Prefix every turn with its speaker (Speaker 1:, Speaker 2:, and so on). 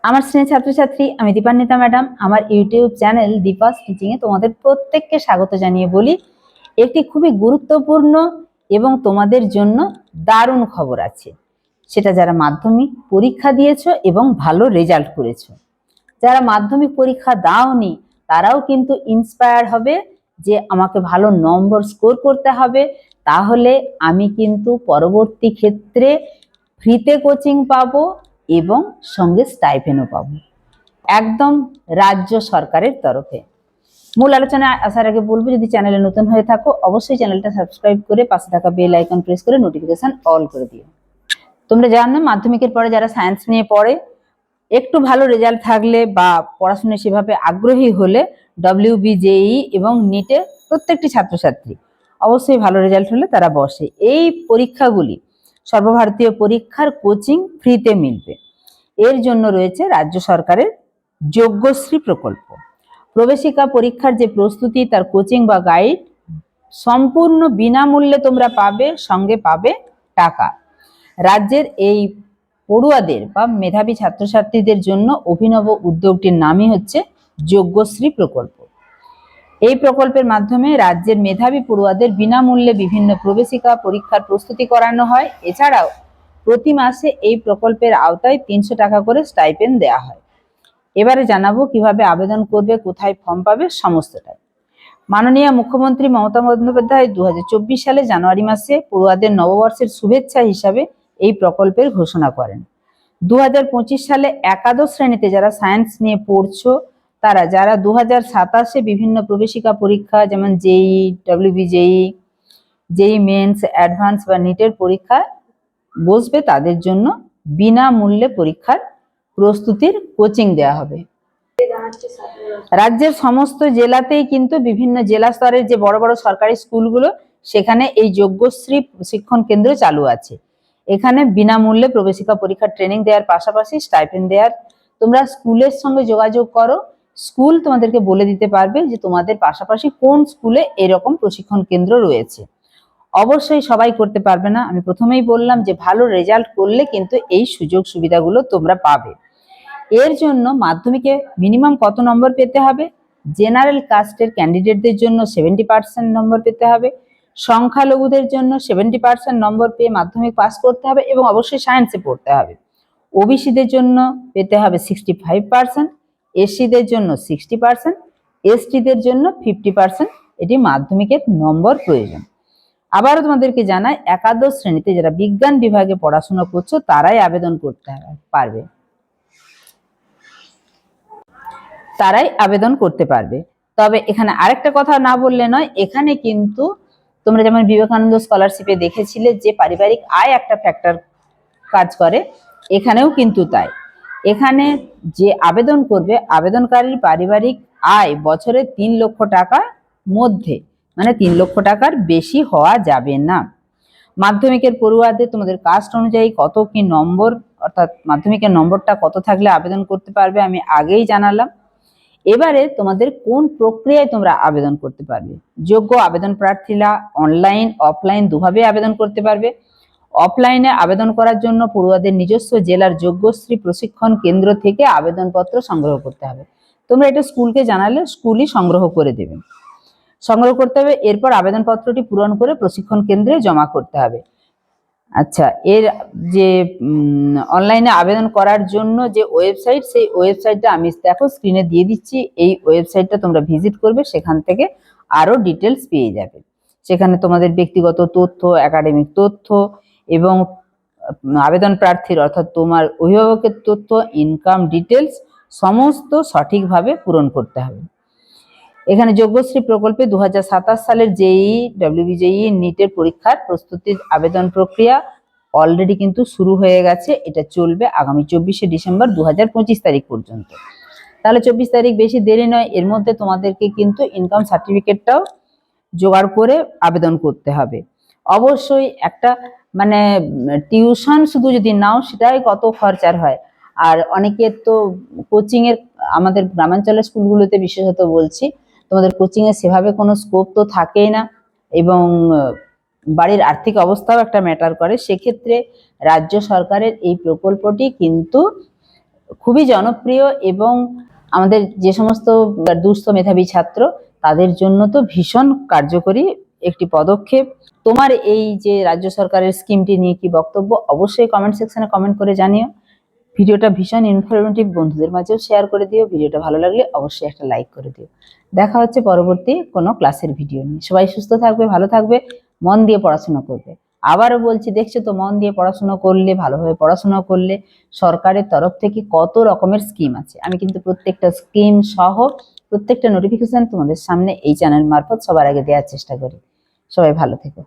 Speaker 1: আমার শ্রেণীর ছাত্রছাত্রী, আমি দীপান্বিতা ম্যাডাম। আমার ইউটিউব চ্যানেল দীপাস টিচিং এ তোমাদের প্রত্যেককে স্বাগত জানিয়ে বলি, একটি খুবই গুরুত্বপূর্ণ এবং তোমাদের জন্য দারুণ খবর আছে। সেটা যারা মাধ্যমিক পরীক্ষা দিয়েছো এবং ভালো রেজাল্ট করেছো। যারা মাধ্যমিক পরীক্ষা দাওনি তারাও কিন্তু ইন্সপায়ার হবে যে আমাকে ভালো নম্বর স্কোর করতে হবে, তাহলে আমি কিন্তু পরবর্তী ক্ষেত্রে ফ্রিতে কোচিং পাবো এবং সঙ্গে স্টাইপেন্ডও পাবো, একদম রাজ্য সরকারের তরফে। মূল আলোচনায় আসার আগে বলবো, যদি চ্যানেলে নতুন হয়ে থাকো অবশ্যই চ্যানেলটা সাবস্ক্রাইব করে পাশে থাকা বেল আইকন প্রেস করে নোটিফিকেশন অল করে দিও। তোমরা জানো, মাধ্যমিকের পরে যারা সায়েন্স নিয়ে পড়ে, একটু ভালো রেজাল্ট থাকলে বা পড়াশোনায় সেভাবে আগ্রহী হলে WBJEE এবং নিটে প্রত্যেকটি ছাত্রছাত্রী অবশ্যই ভালো রেজাল্ট হলে তারা বসে। এই পরীক্ষাগুলি সর্বভারতীয় পরীক্ষার কোচিং ফ্রিতে মিলবে। এর জন্য রয়েছে রাজ্য সরকারের যোগ্যশ্রী প্রকল্প। প্রবেশিকা পরীক্ষার যে প্রস্তুতি, তার কোচিং বা গাইড সম্পূর্ণ বিনামূল্যে তোমরা পাবে, সঙ্গে পাবে টাকা। রাজ্যের এই পড়ুয়াদের বা মেধাবী ছাত্রছাত্রীদের জন্য অভিনব উদ্যোগটির নামই হচ্ছে যোগ্যশ্রী প্রকল্প। এই প্রকল্পের মাধ্যমে রাজ্যের মেধাবী পড়ুয়াদের বিনামূল্যে বিভিন্ন প্রবেশিকা পরীক্ষার প্রস্তুতি করানো হয়। এছাড়াও প্রতি মাসে এই প্রকল্পের আওতায় 300 টাকা করে স্টাইপেন্ড দেওয়া হয়। এবারে জানাবো কিভাবে আবেদন করবে, কোথায় ফর্ম পাবে, সমস্তটাই। মাননীয় মুখ্যমন্ত্রী মমতা বন্দ্যোপাধ্যায় 2024 সালে জানুয়ারি মাসে পড়ুয়াদের নববর্ষের শুভেচ্ছা হিসাবে এই প্রকল্পের ঘোষণা করেন। 2025 সালে একাদশ শ্রেণীতে যারা সায়েন্স নিয়ে পড়ছো, তারা যারা 2027-এ বিভিন্ন প্রবেশিকা পরীক্ষা যেমন JEE, WBJEE, JEE mains, advance বা নিটের পরীক্ষা বসবে, তাদের জন্য বিনামূল্যে পরীক্ষার প্রস্তুতির কোচিং দেওয়া হবে। রাজ্যের সমস্ত জেলাতেই কিন্তু বিভিন্ন জেলা স্তরের যে বড় বড় সরকারি স্কুলগুলো, সেখানে এই যোগ্যশ্রী প্রশিক্ষণ কেন্দ্র চালু আছে। এখানে বিনামূল্যে প্রবেশিকা পরীক্ষার ট্রেনিং দেওয়ার পাশাপাশি স্টাইপেন্ড দেওয়ার। তোমরা স্কুলের সঙ্গে যোগাযোগ করো, স্কুল তোমাদেরকে বলে দিতে পারবে যে তোমাদের পাশাপাশি কোন স্কুলে এরকম প্রশিক্ষণ কেন্দ্র রয়েছে। অবশ্যই সবাই করতে পারবে না, আমি প্রথমেই বললাম যে ভালো রেজাল্ট করলে কিন্তু এই সুযোগ সুবিধাগুলো তোমরা পাবে। এর জন্য মাধ্যমিকে মিনিমাম কত নম্বর পেতে হবে? জেনারেল কাস্টের ক্যান্ডিডেটদের জন্য 70% নম্বর পেতে হবে, সংখ্যালঘুদের জন্য 70% নম্বর পেয়ে মাধ্যমিক পাস করতে হবে এবং অবশ্যই সায়েন্সে পড়তে হবে। ওবিসিদের জন্য পেতে হবে 65%, এসসিদের জন্য 60%, এসটিদের জন্য 50% এটি মাধ্যমিকের নম্বর প্রয়োজন। আবারও তোমাদেরকে জানাই, একাদশ শ্রেণীতে যারা বিজ্ঞান বিভাগে পড়াশোনা করছো তারাই আবেদন করতে পারবে, তারাই আবেদন করতে পারবে। তবে এখানে আরেকটা কথা না বললে নয়, এখানে কিন্তু তোমরা যেমন বিবেকানন্দ স্কলারশিপে দেখেছিলে যে পারিবারিক আয় একটা ফ্যাক্টর কাজ করে, এখানেও কিন্তু তাই। এখানে যে আবেদন করবে, আবেদনকারীর পারিবারিক আয় বছরে 3 লক্ষ টাকার মধ্যে, মানে 3 লক্ষ টাকার বেশি হওয়া যাবে না। মাধ্যমিকের পড়ুয়াদের তোমাদের কাস্ট অনুযায়ী কত কি নম্বর, অর্থাৎ মাধ্যমিকের নম্বরটা কত থাকলে আবেদন করতে পারবে আমি আগেই জানালাম। এবারে তোমাদের কোন প্রক্রিয়ায় তোমরা আবেদন করতে পারবে। যোগ্য আবেদন প্রার্থীরা অনলাইন অফলাইন দুভাবে আবেদন করতে পারবে। অফলাইনে আবেদন করার জন্য পড়ুয়াদের নিজস্ব জেলার যোগ্যশ্রী প্রশিক্ষণ কেন্দ্র থেকে আবেদনপত্র সংগ্রহ করতে হবে। তোমরা এটা স্কুলকে জানালে স্কুলই সংগ্রহ করে দেবে, সংগ্রহ করতে হবে। এরপর আবেদনপত্রটি পূরণ করে প্রশিক্ষণ কেন্দ্রে জমা করতে হবে। আচ্ছা, এর যে অনলাইনে আবেদন করার জন্য যে ওয়েবসাইট, সেই ওয়েবসাইটটা আমি দেখো স্ক্রিনে দিয়ে দিচ্ছি। এই ওয়েবসাইটটা তোমরা ভিজিট করবে, সেখান থেকে আরো ডিটেলস পেয়ে যাবে। সেখানে তোমাদের ব্যক্তিগত তথ্য, একাডেমিক তথ্য এবং আবেদন প্রার্থীর অর্থাৎ তোমার অভিভাবকের তথ্য, ইনকাম ডিটেলস সমস্ত সঠিকভাবে পূরণ করতে হবে। এখানে যোগ্যশ্রী প্রকল্পে 2027 সালের JEE, WBJEE, নিটের পরীক্ষার প্রস্তুতির আবেদন প্রক্রিয়া অলরেডি কিন্তু শুরু হয়ে গেছে। এটা চলবে আগামী 24শে ডিসেম্বর 2025 তারিখ পর্যন্ত। তাহলে 24 তারিখ বেশি দেরি নয়, এর মধ্যে তোমাদেরকে কিন্তু ইনকাম সার্টিফিকেটটাও জোগাড় করে আবেদন করতে হবে। অবশ্যই একটা মানে টিউশন শুধু যদি নাও সেটাই কত খরচার হয়। আর অনেকের তো কোচিং এর, আমাদের গ্রামাঞ্চলের স্কুলগুলোতে বিশেষত বলছি, তোমাদের কোচিং এ সেভাবে কোনো স্কোপ তো থাকেই না এবং বাড়ির আর্থিক অবস্থাও একটা ম্যাটার করে। সেক্ষেত্রে রাজ্য সরকারের এই প্রকল্পটি কিন্তু খুবই জনপ্রিয় এবং আমাদের যে সমস্ত দুস্থ মেধাবী ছাত্র তাদের জন্য তো ভীষণ কার্যকরী একটি পদক্ষেপ। তোমার এই যে রাজ্য সরকারের স্কিমটি নিয়ে কি বক্তব্য অবশ্যই কমেন্ট সেকশনে কমেন্ট করে জানিও। ভিডিওটা ভীষণ ইনফরমেটিভ, বন্ধুদের মাঝেও শেয়ার করে দিও। ভিডিওটা ভালো লাগলে অবশ্যই একটা লাইক করে দিও। দেখা হচ্ছে পরবর্তী কোনো ক্লাসের ভিডিও নিয়ে। সবাই সুস্থ থাকবে, ভালো থাকবে, মন দিয়ে পড়াশোনা করবে। আবারও বলছি, দেখছো তো মন দিয়ে পড়াশোনা করলে, ভালোভাবে পড়াশোনা করলে সরকারের তরফ থেকে কত রকমের স্কিম আছে। আমি কিন্তু প্রত্যেকটা স্কিম সহ প্রত্যেকটা নোটিফিকেশন তোমাদের সামনে এই চ্যানেল মারফত সবার আগে দেওয়ার চেষ্টা করি। সবাই ভালো থেকো।